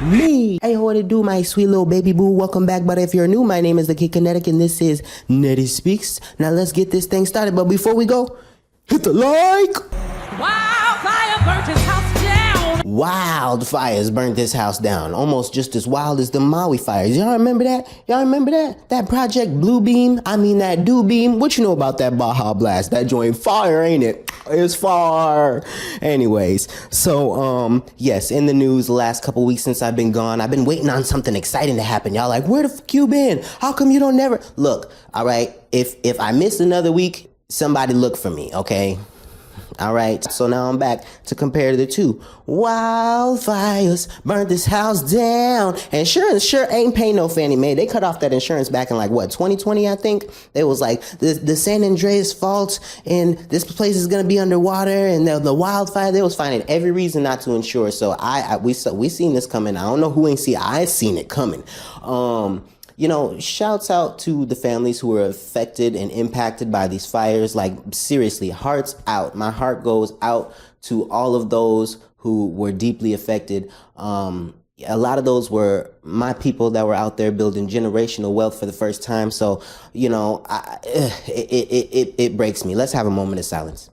me. Hey, what it do, my sweet little baby boo? Welcome back. But if you're new, my name is the Kidd Kinetic, and this is NETI Speaks. Now let's get this thing started. But before we go, hit the like. Wildfire burnt his house down. Wildfires burnt this house down. Almost just as wild as the Maui fires. Y'all remember that? Y'all remember that? That Project Bluebeam? I mean that Beam. What you know about that Baja Blast? That joint fire, ain't it? It's fire. Anyways, so yes, in the news the last couple weeks since I've been gone, I've been waiting on something exciting to happen. Y'all like, where the fuck you been? How come you don't never look? All right, if I miss another week, somebody look for me, okay? All right, so now I'm back to compare the two. Wildfires burnt this house down. Insurance sure ain't paying no Fannie Mae. They cut off that insurance back in like, what, 2020, I think? They was like, the San Andreas fault, and this place is going to be underwater, and the wildfire, they was finding every reason not to insure. So we seen this coming. I don't know who ain't see it. I seen it coming. You know, shouts out to the families who were affected and impacted by these fires. Like, seriously, hearts out. My heart goes out to all of those who were deeply affected. A lot of those were my people that were out there building generational wealth for the first time. So, you know, it breaks me. Let's have a moment of silence.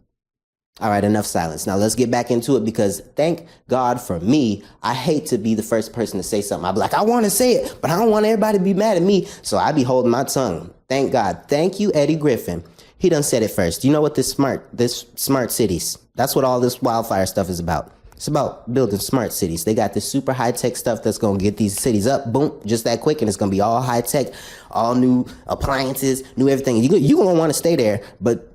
All right, enough silence. Now let's get back into it, because thank God for me, I hate to be the first person to say something. I'll be like, I want to say it, but I don't want everybody to be mad at me. So I be holding my tongue. Thank God. Thank you, Eddie Griffin. He done said it first. You know what this smart cities, that's what all this wildfire stuff is about. It's about building smart cities. They got this super high-tech stuff that's going to get these cities up, boom, just that quick, and it's going to be all high-tech, all new appliances, new everything. You're going to want to stay there, but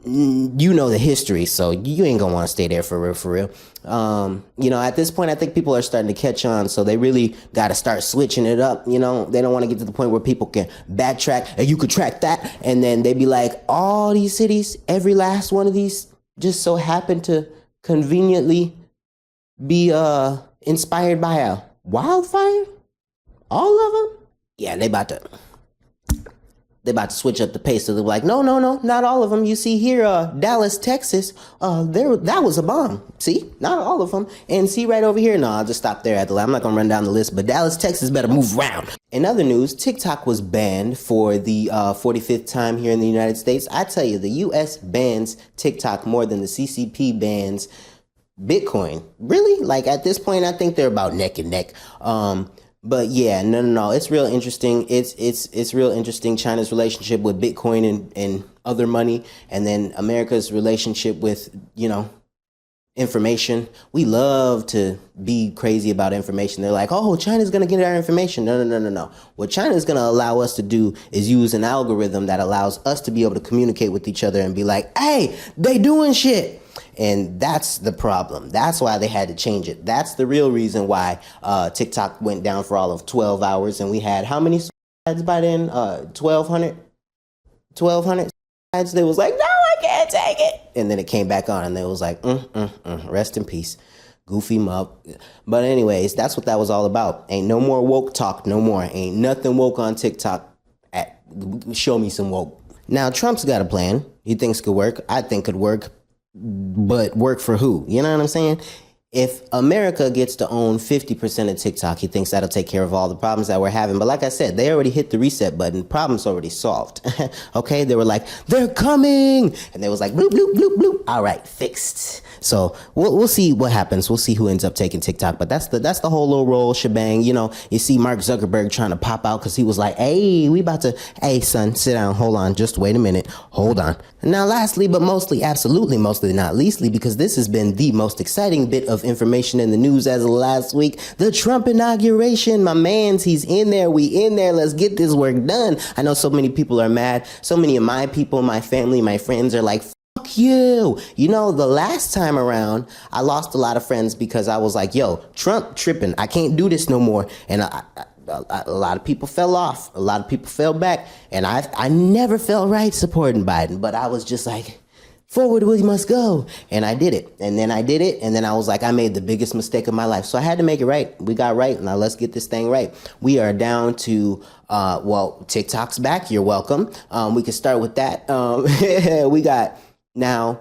you know the history, so you ain't gonna want to stay there for real. You know, at this point, I think people are starting to catch on, so they really got to start switching it up. You know, they don't want to get to the point where people can backtrack, and you could track that, and then they be like, all these cities, every last one of these just so happened to conveniently be inspired by a wildfire. All of them? Yeah, they about to switch up the pace. So they're like, no, not all of them. You see here, Dallas, Texas, that was a bomb. See, not all of them. And see right over here, no, I'll just stop there at the I'm not going to run down the list, but Dallas, Texas better move around. In other news, TikTok was banned for the 45th time here in the United States. I tell you, the U.S. bans TikTok more than the CCP bans Bitcoin. Really? Like, at this point, I think they're about neck and neck. But yeah, no. It's real interesting. It's real interesting. China's relationship with Bitcoin and other money, and then America's relationship with, you know, information. We love to be crazy about information. They're like, oh, China's going to get our information. No. What China's going to allow us to do is use an algorithm that allows us to be able to communicate with each other and be like, hey, they doing shit. And that's the problem. That's why they had to change it. That's the real reason why TikTok went down for all of 12 hours. And we had how many ads by then? 1,200 ads. They was like, no, I can't take it. And then it came back on, and they was like, rest in peace. Goofy mup. But anyways, that's what that was all about. Ain't no more woke talk no more. Ain't nothing woke on TikTok. Show me some woke. Now, Trump's got a plan. He thinks could work. I think could work. But work for who? You know what I'm saying? If America gets to own 50% of TikTok, he thinks that'll take care of all the problems that we're having. But like I said, they already hit the reset button. Problem's already solved. Okay? They were like, they're coming. And they was like, bloop, bloop, bloop, bloop. All right, fixed. So we'll see what happens. We'll see who ends up taking TikTok. But that's the whole little roll shebang. You know, you see Mark Zuckerberg trying to pop out because he was like, hey, hey, son, sit down. Hold on. Just wait a minute. Hold on. And now lastly, but mostly, absolutely mostly not leastly, because this has been the most exciting bit of information in the news as of last week, the Trump inauguration. My mans, he's in there. We in there. Let's get this work done. I know so many people are mad. So many of my people, my family, my friends are like, fuck you. You know, the last time around, I lost a lot of friends because I was like, yo, Trump tripping. I can't do this no more. And a lot of people fell off. A lot of people fell back. And I never felt right supporting Biden, but I was just like, forward we must go. And I did it. And then I did it. And then I was like, I made the biggest mistake of my life. So I had to make it right. We got right. Now let's get this thing right. We are down to, well, TikTok's back. You're welcome. We can start with that. We got now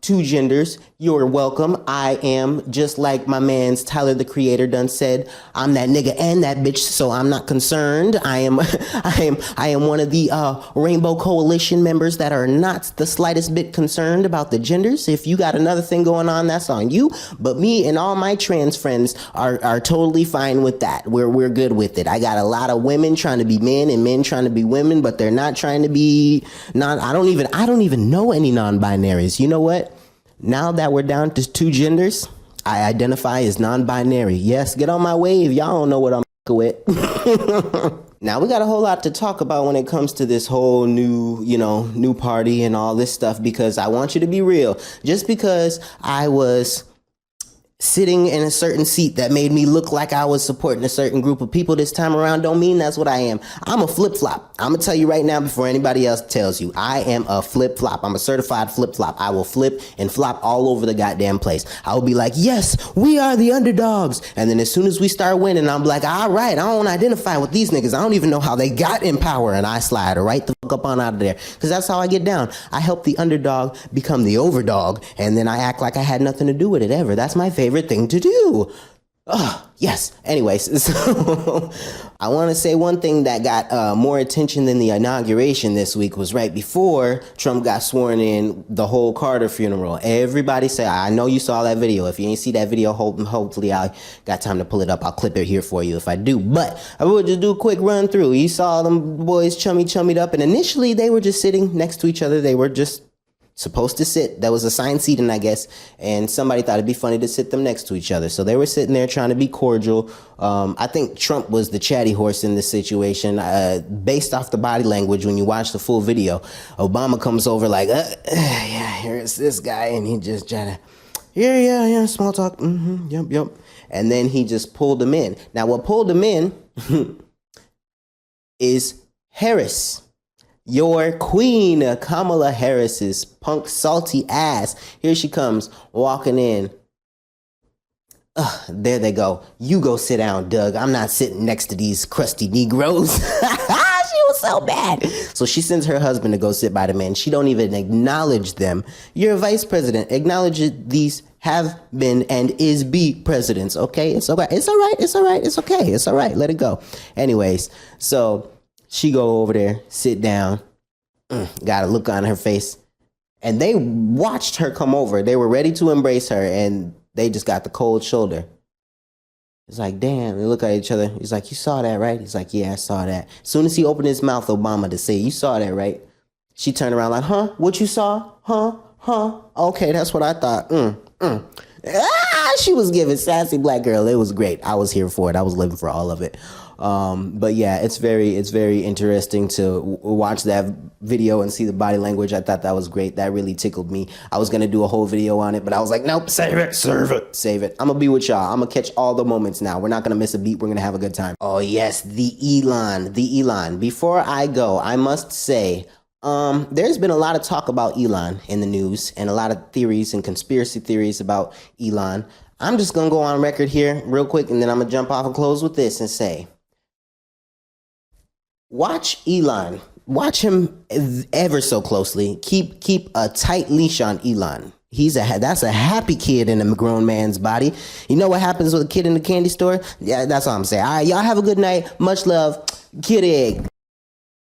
two genders. You're welcome. I am, just like my man's Tyler the Creator done said, I'm that nigga and that bitch, so I'm not concerned. I am I am one of the Rainbow Coalition members that are not the slightest bit concerned about the genders. If you got another thing going on, that's on you. But me and all my trans friends are totally fine with that. We're good with it. I got a lot of women trying to be men and men trying to be women, but they're not trying to be I don't even know any non-binaries. You know what? Now that we're down to two genders, I identify as non-binary. Yes, get on my wave. Y'all don't know what I'm with. Now we got a whole lot to talk about when it comes to this whole new party and all this stuff, because I want you to be real. Just because I was sitting in a certain seat that made me look like I was supporting a certain group of people this time around don't mean that's what I am. I'm a flip-flop. I'm gonna tell you right now before anybody else tells you. I am a flip-flop. I'm a certified flip-flop. I will flip and flop all over the goddamn place. I will be like, yes, we are the underdogs. And then as soon as we start winning, I'm like, all right, I don't identify with these niggas. I don't even know how they got in power. And I slide right the fuck up on out of there. Because that's how I get down. I help the underdog become the overdog. And then I act like I had nothing to do with it ever. That's my favorite thing to do. Oh, yes. Anyways, so I want to say one thing that got more attention than the inauguration this week was right before Trump got sworn in, the whole Carter funeral. Everybody say, I know you saw that video. If you ain't see that video, hopefully I got time to pull it up. I'll clip it here for you if I do. But I will just do a quick run through. You saw them boys chummied up, and initially they were just sitting next to each other. They were just supposed to sit. There was assigned seating, I guess, and somebody thought it'd be funny to sit them next to each other. So they were sitting there trying to be cordial. I think Trump was the chatty horse in this situation. Based off the body language, when you watch the full video, Obama comes over like, yeah, here's this guy, and he just trying to, yeah, small talk, yep. And then he just pulled him in. Now, what pulled him in is Harris. Your queen, Kamala Harris's punk salty ass. Here she comes walking in. There they go. You go sit down, Doug. I'm not sitting next to these crusty Negroes. She was so bad. So she sends her husband to go sit by the man. She don't even acknowledge them. You're a vice president. Acknowledge these have been and is be presidents. Okay, it's all right. It's all right. It's all right. It's okay. It's all right. Let it go. Anyways, so she go over there, sit down, got a look on her face, and they watched her come over. They were ready to embrace her, and they just got the cold shoulder. It's like, damn, they look at each other. He's like, you saw that, right? He's like, yeah, I saw that. As soon as he opened his mouth, Obama, to say, you saw that, right? She turned around like, huh? What you saw? Huh? Okay, that's what I thought. She was giving sassy black girl. It was great. I was here for it. I was living for all of it. But yeah, it's very interesting to watch that video and see the body language. I thought that was great. That really tickled me. I was going to do a whole video on it, but I was like, nope, save it. I'm going to be with y'all. I'm going to catch all the moments now. We're not going to miss a beat. We're going to have a good time. Oh yes, the Elon. Before I go, I must say, there's been a lot of talk about Elon in the news and a lot of theories and conspiracy theories about Elon. I'm just going to go on record here real quick, and then I'm going to jump off and close with this and say, watch Elon. Watch him ever so closely. Keep a tight leash on Elon. That's a happy kid in a grown man's body. You know what happens with a kid in the candy store? Yeah, that's all I'm saying. All right, y'all have a good night. Much love. Kinetic.